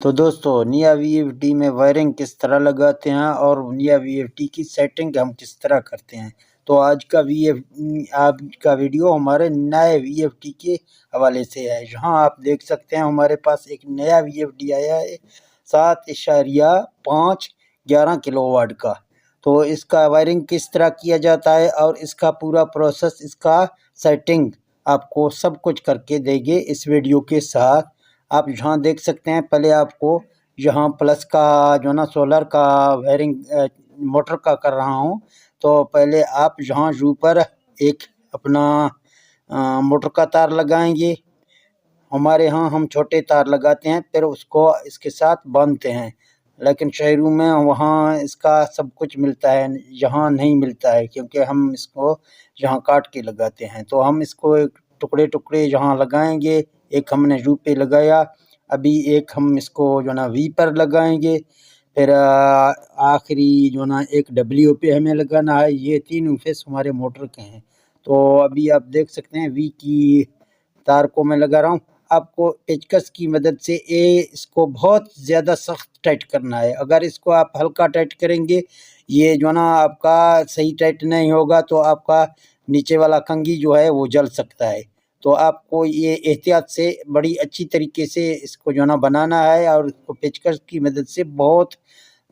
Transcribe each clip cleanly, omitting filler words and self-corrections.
तो दोस्तों निया वीएफडी में वायरिंग किस तरह लगाते हैं और निया वीएफडी की सेटिंग हम किस तरह करते हैं। तो आज का वीडियो हमारे नए वीएफडी के हवाले से है। यहाँ आप देख सकते हैं हमारे पास एक नया वीएफडी आया है 7.5 11 किलोवाट का। तो इसका वायरिंग किस तरह किया जाता है और इसका पूरा प्रोसेस, इसका सेटिंग आपको सब कुछ करके देंगे इस वीडियो के साथ। आप यहाँ देख सकते हैं, पहले आपको यहाँ प्लस का जो ना सोलर का वायरिंग मोटर का कर रहा हूँ। तो पहले आप यहाँ ऊपर एक अपना मोटर का तार लगाएंगे। हमारे यहाँ हम छोटे तार लगाते हैं, फिर उसको इसके साथ बांधते हैं। लेकिन शहरों में वहाँ इसका सब कुछ मिलता है, यहाँ नहीं मिलता है, क्योंकि हम इसको यहाँ काट के लगाते हैं। तो हम इसको एक टुकड़े टुकड़े यहाँ लगाएंगे। एक हमने यू पे लगाया, अभी एक हम इसको जो ना वी पर लगाएंगे, फिर आखिरी जो ना एक डब्ल्यू पे हमें लगाना है। ये तीन फेस हमारे मोटर के हैं। तो अभी आप देख सकते हैं वी की तार को मैं लगा रहा हूँ। आपको पेचकस की मदद से इसको बहुत ज़्यादा सख्त टाइट करना है। अगर इसको आप हल्का टाइट करेंगे, ये जो ना आपका सही टाइट नहीं होगा, तो आपका नीचे वाला कंघी जो है वो जल सकता है। तो आपको ये एहतियात से बड़ी अच्छी तरीके से इसको जो ना बनाना है, और इसको पेचकस की मदद से बहुत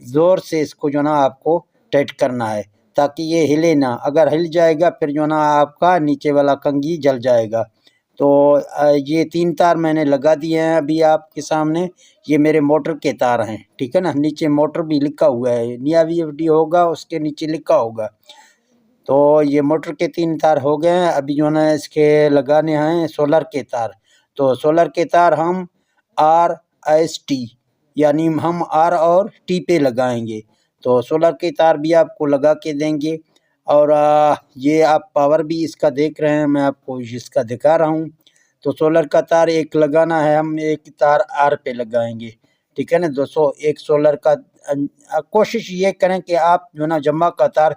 ज़ोर से इसको जो ना आपको टाइट करना है, ताकि ये हिले ना। अगर हिल जाएगा फिर जो ना आपका नीचे वाला कंघी जल जाएगा। तो ये 3 तार मैंने लगा दिए हैं अभी आपके सामने। ये मेरे मोटर के तार हैं, ठीक है ना। नीचे मोटर भी लिखा हुआ है, निया वीएफडी होगा उसके नीचे लिखा होगा। तो ये मोटर के 3 तार हो गए हैं। अभी जो है इसके लगाने हैं सोलर के तार। तो सोलर के तार हम RST यानी हम R और T पे लगाएंगे। तो सोलर के तार भी आपको लगा के देंगे। और ये आप पावर भी इसका देख रहे हैं, मैं आपको इसका दिखा रहा हूँ। तो सोलर का तार एक लगाना है, हम एक तार R पे लगाएंगे, ठीक है ना दोस्तों। एक सोलर का कोशिश ये करें कि आप जो ना जमा का तार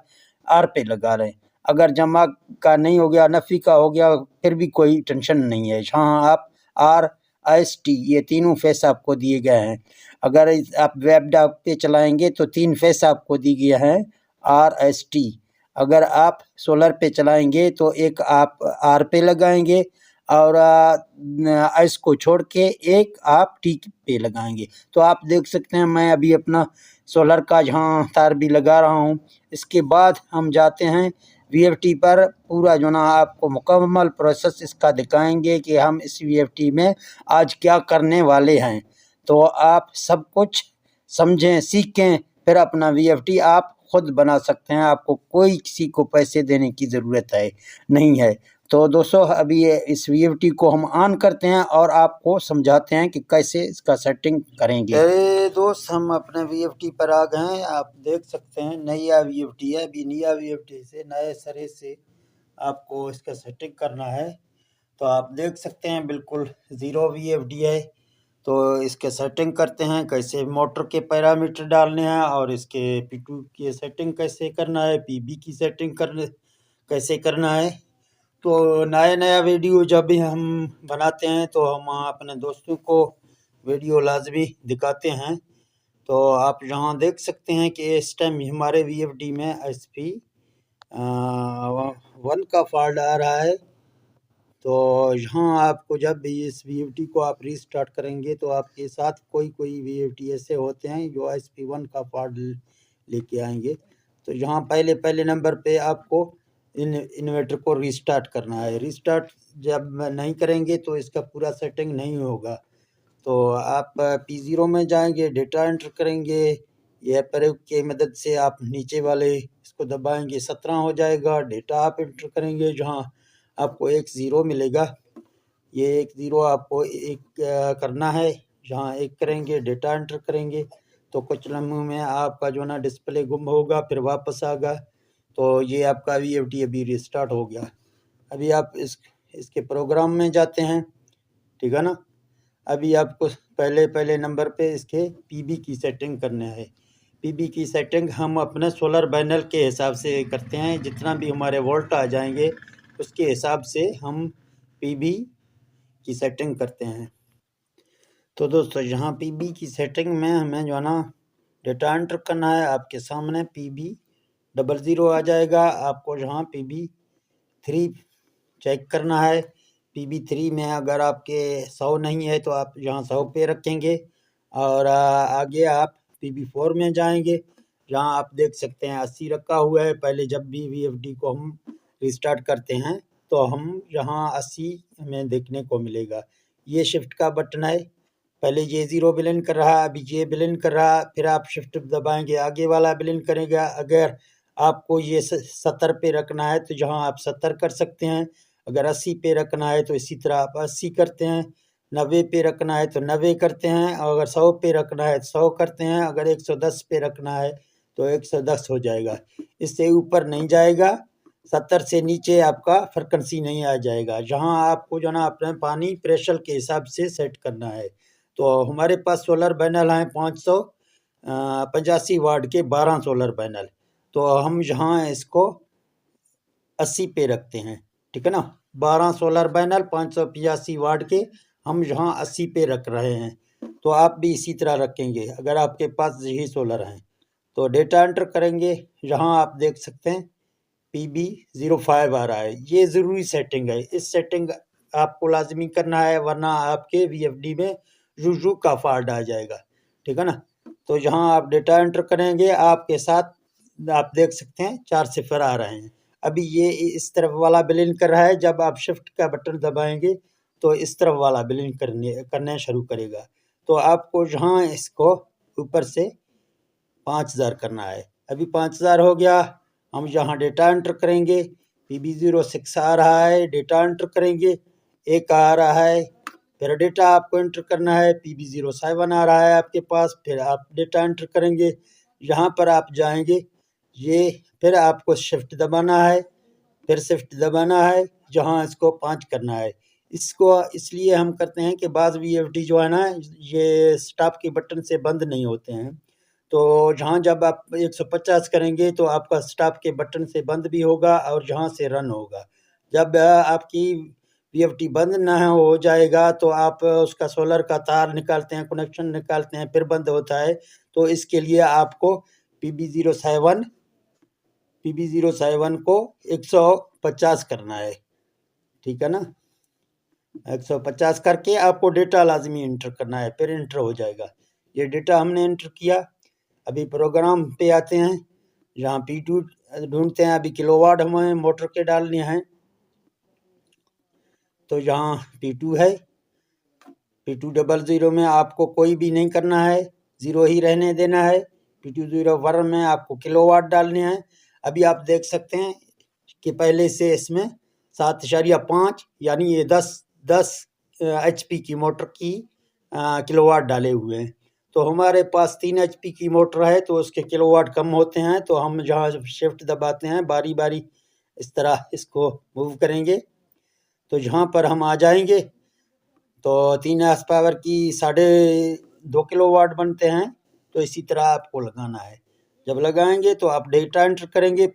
R पे लगा रहे हैं। अगर जमा का नहीं हो गया, नफ़ी का हो गया, फिर भी कोई टेंशन नहीं है। यहाँ आप RST ये तीनों फेस आपको दिए गए हैं। अगर आप वेब डाक पे चलाएंगे तो 3 फेस आपको दिए गए हैं RST। अगर आप सोलर पे चलाएंगे तो एक आप R पे लगाएंगे, और एस को छोड़ के एक आप टी पे लगाएंगे। तो आप देख सकते हैं मैं अभी अपना सोलर का यहाँ तार भी लगा रहा हूँ। इसके बाद हम जाते हैं वीएफटी पर। पूरा जो ना आपको मुकम्मल प्रोसेस इसका दिखाएंगे कि हम इस वीएफटी में आज क्या करने वाले हैं। तो आप सब कुछ समझें, सीखें, फिर अपना वीएफटी आप खुद बना सकते हैं। आपको कोई किसी को पैसे देने की ज़रूरत है नहीं है। तो दोस्तों अभी इस वीएफटी को हम ऑन करते हैं और आपको समझाते हैं कि कैसे इसका सेटिंग करेंगे। अरे दोस्त, हम अपने वीएफटी पर आ गए हैं। आप देख सकते हैं नया वीएफटी है। अभी नया वीएफटी से नए सिरे से आपको इसका सेटिंग करना है। तो आप देख सकते हैं बिल्कुल ज़ीरो वीएफटी है। तो इसके सेटिंग करते हैं, कैसे मोटर के पैरामीटर डालने हैं, और इसके P2 की सेटिंग कैसे करना है, PB की सेटिंग कैसे करना है। तो नया वीडियो जब भी हम बनाते हैं तो हम अपने दोस्तों को वीडियो लाजमी दिखाते हैं। तो आप यहाँ देख सकते हैं कि इस टाइम हमारे वीएफडी में SP 1 का फॉल्ट आ रहा है। तो यहाँ आपको जब भी इस वीएफडी को आप रीस्टार्ट करेंगे तो आपके साथ कोई वीएफडी ऐसे होते हैं जो SP 1 का फॉल्ट लेके आएंगे। तो यहाँ पहले नंबर पे आपको इन्वर्टर को रीस्टार्ट करना है। रीस्टार्ट जब नहीं करेंगे तो इसका पूरा सेटिंग नहीं होगा। तो आप P0 में जाएंगे, डेटा एंटर करेंगे। यह प्रयोग की मदद से आप नीचे वाले इसको दबाएंगे, 17 हो जाएगा। डेटा आप एंटर करेंगे, जहाँ आपको एक 0 मिलेगा। ये एक 0 आपको एक करना है। जहाँ एक करेंगे, डेटा एंटर करेंगे, तो कुछ लम्हों में आपका जो ना डिस्प्ले गुम होगा, फिर वापस आएगा। तो ये आपका वीएफडी अभी रिस्टार्ट हो गया। अभी आप इसके प्रोग्राम में जाते हैं, ठीक है ना। अभी आपको पहले नंबर पे इसके पीबी की सेटिंग करना है। पीबी की सेटिंग हम अपने सोलर पैनल के हिसाब से करते हैं। जितना भी हमारे वोल्ट आ जाएंगे उसके हिसाब से हम पीबी की सेटिंग करते हैं। तो दोस्तों यहाँ पीबी की सेटिंग में हमें जो है ना डेटा एंटर करना है। आपके सामने PB00 आ जाएगा। आपको यहाँ PB3 चेक करना है। PB3 में अगर आपके 100 नहीं है तो आप यहाँ 100 पे रखेंगे और आगे आप PB4 में जाएंगे, जहाँ आप देख सकते हैं 80 रखा हुआ है। पहले जब भी VFD को हम रिस्टार्ट करते हैं तो हम यहाँ 80 में देखने को मिलेगा। ये शिफ्ट का बटन है। पहले ये 0 बिलिन कर रहा है, अभी ये बिलिन कर रहा है। फिर आप शिफ्ट दबाएंगे, आगे वाला बिलिन करेगा। अगर आपको ये 70 पे रखना है तो जहाँ आप 70 कर सकते हैं। अगर 80 पे रखना है तो इसी तरह आप 80 करते हैं। 90 पे रखना है तो 90 करते हैं। और अगर 100 पे रखना है तो 100 करते हैं। अगर 110 पे रखना है तो 110 हो जाएगा। इससे ऊपर नहीं जाएगा। 70 से नीचे आपका फ्रिक्वेंसी नहीं आ जाएगा। जहाँ आपको जो ना अपने पानी प्रेशर के हिसाब से सेट करना है। तो हमारे पास सोलर पैनल हैं 585 वाट के 12 सोलर पैनल। तो हम यहाँ इसको 80 पे रखते हैं, ठीक है ना। 12 सोलर पैनल 585 वाट के हम यहाँ 80 पे रख रहे हैं। तो आप भी इसी तरह रखेंगे अगर आपके पास यही सोलर हैं। तो डेटा एंटर करेंगे, यहाँ आप देख सकते हैं PB05 आ रहा है। ये ज़रूरी सेटिंग है। इस सेटिंग आपको लाजमी करना है, वरना आपके VFD में जू का फॉल्ट आ जाएगा, ठीक है ना। तो यहाँ आप डेटा एंटर करेंगे, आपके साथ आप देख सकते हैं 4 सिफर आ रहे हैं। अभी ये इस तरफ वाला बिलिंग कर रहा है। जब आप शिफ्ट का बटन दबाएंगे तो इस तरफ वाला बिलिंग करने शुरू करेगा। तो आपको यहाँ इसको ऊपर से 5000 करना है। अभी 5000 हो गया। हम यहाँ डेटा एंटर करेंगे। PB06 आ रहा है, डेटा एंटर करेंगे। एक आ रहा है, फिर डेटा आपको एंटर करना है। PB07 आ रहा है आपके पास, फिर आप डेटा एंटर करेंगे। यहाँ पर आप जाएंगे, ये फिर आपको शिफ्ट दबाना है, फिर शिफ्ट दबाना है, जहाँ इसको 5 करना है। इसको इसलिए हम करते हैं कि बाज़ VFD जो है ना, ये स्टॉप के बटन से बंद नहीं होते हैं। तो जहाँ जब आप 150 करेंगे तो आपका स्टॉप के बटन से बंद भी होगा और जहाँ से रन होगा। जब आपकी VFD बंद ना हो जाएगा तो आप उसका सोलर का तार निकालते हैं, कनेक्शन निकालते हैं, फिर बंद होता है। तो इसके लिए आपको PB07 को 150 करना है, ठीक है ना। 150 करके आपको डेटा लाजमी इंटर करना है, फिर इंटर हो जाएगा। ये डेटा हमने इंटर किया। अभी प्रोग्राम पे आते हैं, जहाँ P2 ढूंढते हैं। अभी किलोवाट हमें मोटर के डालने हैं, तो यहाँ P2 है। P200 में आपको कोई भी नहीं करना है, 0 ही रहने देना है। P201 में आपको किलोवाट डालने हैं। अभी आप देख सकते हैं कि पहले से इसमें 7.5 यानी ये 10 HP की मोटर की किलोवाट डाले हुए हैं। तो हमारे पास 3 HP की मोटर है तो उसके किलोवाट कम होते हैं। तो हम जहाँ शिफ्ट दबाते हैं, बारी बारी इस तरह इसको मूव करेंगे। तो जहाँ पर हम आ जाएंगे तो 3 हॉर्स पावर की 2.5 किलोवाट बनते हैं। तो इसी तरह आपको लगाना है। जब लगाएंगे तो आप डेटा एंटर करेंगे।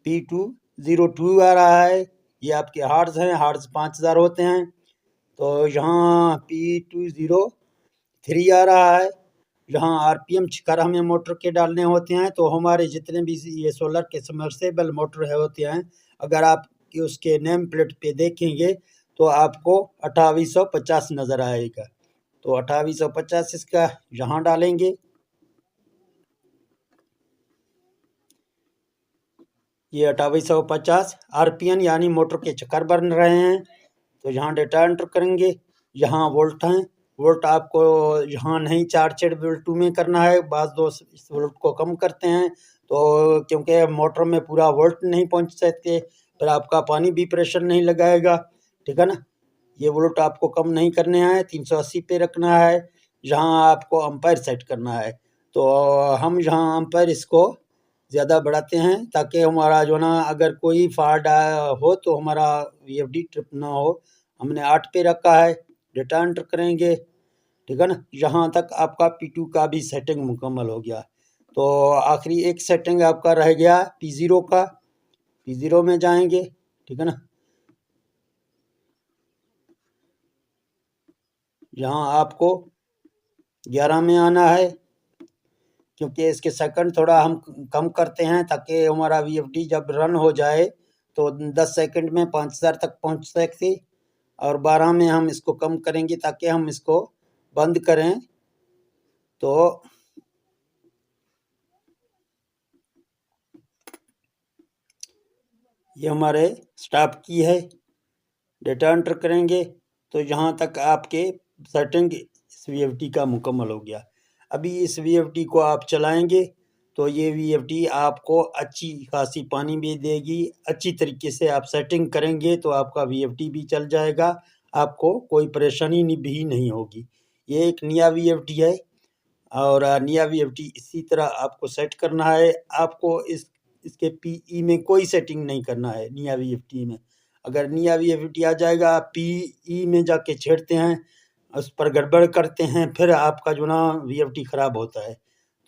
P202 आ रहा है, ये आपके हार्ट्स हैं। हार्ट्स 5000 होते हैं। तो यहाँ P203 आ रहा है, जहाँ RPM छिकर हमें मोटर के डालने होते हैं। तो हमारे जितने भी ये सोलर के समर्सेबल मोटर है होते हैं, अगर आप उसके नेम प्लेट पे देखेंगे तो आपको 2850 नज़र आएगा। तो 2850 इसका यहाँ डालेंगे। ये 2850 RPM यानी मोटर के चक्कर बन रहे हैं। तो यहाँ डेटा एंटर करेंगे। यहाँ वोल्ट हैं, वोल्ट आपको यहाँ नहीं 4/2 में करना है। बाज़ दोस्त इस वोल्ट को कम करते हैं, तो क्योंकि मोटर में पूरा वोल्ट नहीं पहुँच सकते, फिर आपका पानी भी प्रेशर नहीं लगाएगा, ठीक है ना। ये वोल्ट आपको कम नहीं करने हैं, 380 पे रखना है। यहाँ आपको एम्पायर सेट करना है। तो हम यहाँ एम्पायर इसको ज़्यादा बढ़ाते हैं ताकि हमारा जो ना अगर कोई फॉल्ट हो तो हमारा VFD ट्रिप ना हो। हमने 8 पे रखा है। डेटा एंटर करेंगे, ठीक है ना। यहाँ तक आपका P2 का भी सेटिंग मुकम्मल हो गया। तो आखिरी एक सेटिंग आपका रह गया P0 का। P0 में जाएंगे, ठीक है ना। यहाँ आपको 11 में आना है, क्योंकि इसके सेकंड थोड़ा हम कम करते हैं ताकि हमारा VFD जब रन हो जाए तो 10 सेकंड में 5000 तक पहुँच सके, और 12 में हम इसको कम करेंगे ताकि हम इसको बंद करें। तो ये हमारे स्टॉप की है, डेटा एंटर करेंगे तो यहाँ तक आपके सेटिंग इस VFD का मुकम्मल हो गया। अभी इस VFD को आप चलाएंगे तो ये VFD आपको अच्छी खासी पानी भी देगी। अच्छी तरीके से आप सेटिंग करेंगे तो आपका VFD भी चल जाएगा, आपको कोई परेशानी भी नहीं होगी। ये एक नया VFD है और नया VFD इसी तरह आपको सेट करना है। आपको इसके PE में कोई सेटिंग नहीं करना है। नया VFD में अगर नया VFD आ जाएगा, आप PE में जाके छेड़ते हैं, उस पर गड़बड़ करते हैं, फिर आपका जो ना VFD ख़राब होता है।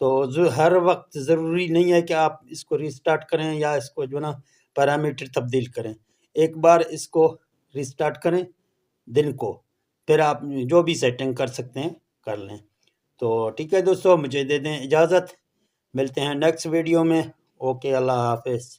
तो हर वक्त ज़रूरी नहीं है कि आप इसको रिस्टार्ट करें या इसको जो ना पैरामीटर तब्दील करें। एक बार इसको रिस्टार्ट करें दिन को, फिर आप जो भी सेटिंग कर सकते हैं कर लें। तो ठीक है दोस्तों, मुझे दे दें इजाज़त, मिलते हैं नेक्स्ट वीडियो में। ओके, अल्लाह हाफिज़।